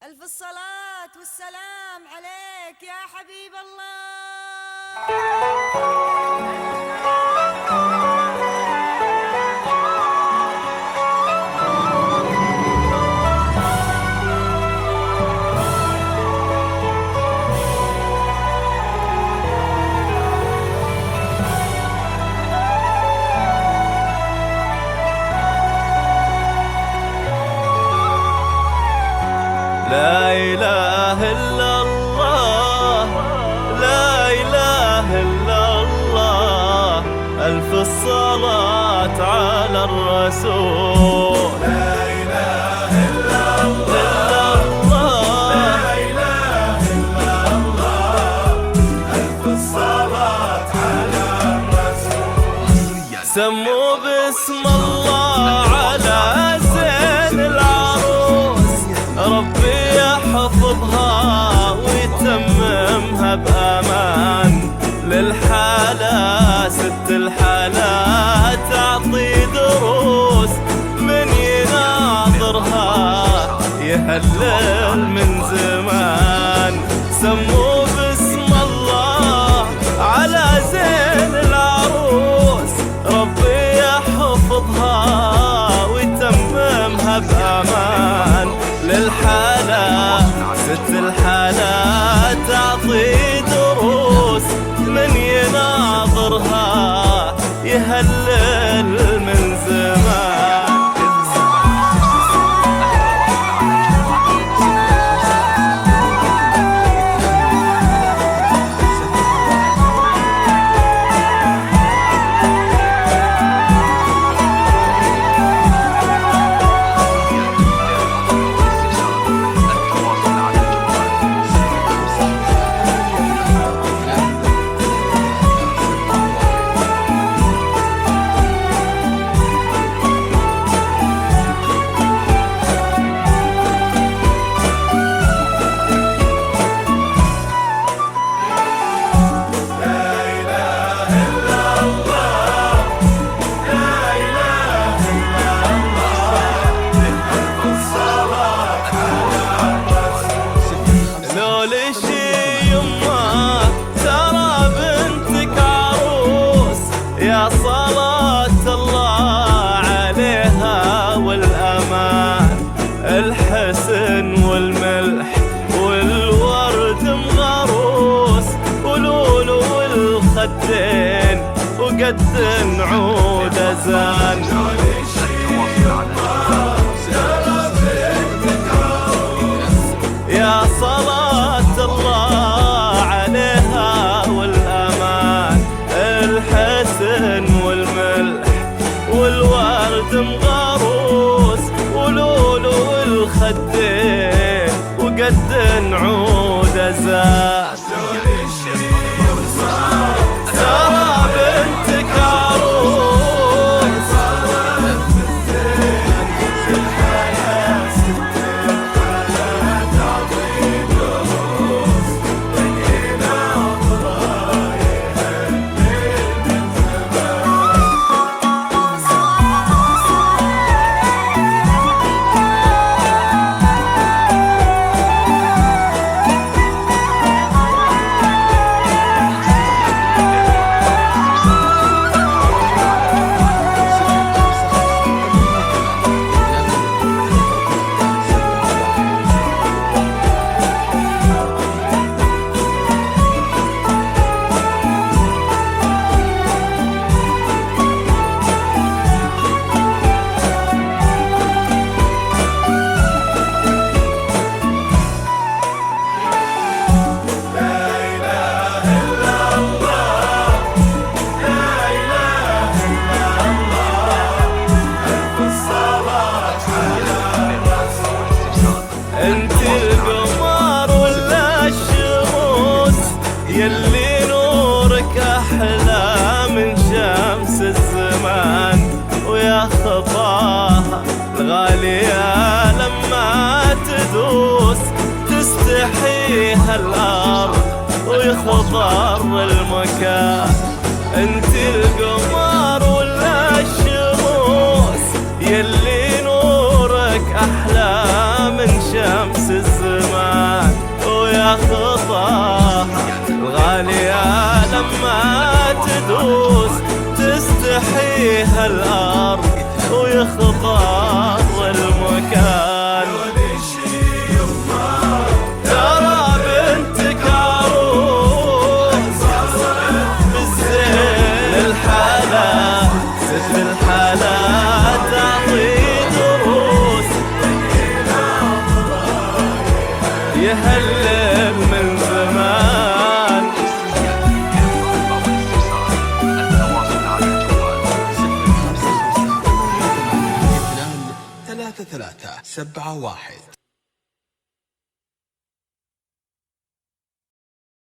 ألف الصلاة والسلام عليك يا حبيب الله. لا إله إلا الله، لا إله إلا الله، ألف الصلاة على الرسول. لا إله إلا الله، لا إله إلا الله، ألف الصلاة على الرسول. سموا باسم الله على زين العروس، ربي يحفظها ويتممها بأمان. للحالة ست الحالات تعطي دروس، من يناظرها يهلل من زمان. سموا باسم الله على زين العروس، ربي يحفظها ويتممها بأمان. للحالة ست الحالات تعطي دروس، من يناظرها يهلل من زمان. يا صلاة الله عليها والأمان، الحسن والملح والورد مغروس، ولول والخدين وقد نعود أزان. يا صلاة الله عليها والأمان، الحسن والملح والورد مغروس، ولول والخدين وقد نعود أزان. ترى بنتك عروس، يلي نورك أحلى من شمس الزمان. ويا خطاها الغالية لما تدوس، تستحيها الأرض ويخضر المكان. انت القمر ولا الشموس، يلي نورك أحلى من شمس الزمان. ويا خطاها الغالية لما تدوس تستحيها الأرض ويخضر المكان. ترى بنتك عروس بالزين الحلا ست الحلا تعطي دروس يهلل من زمان. 3371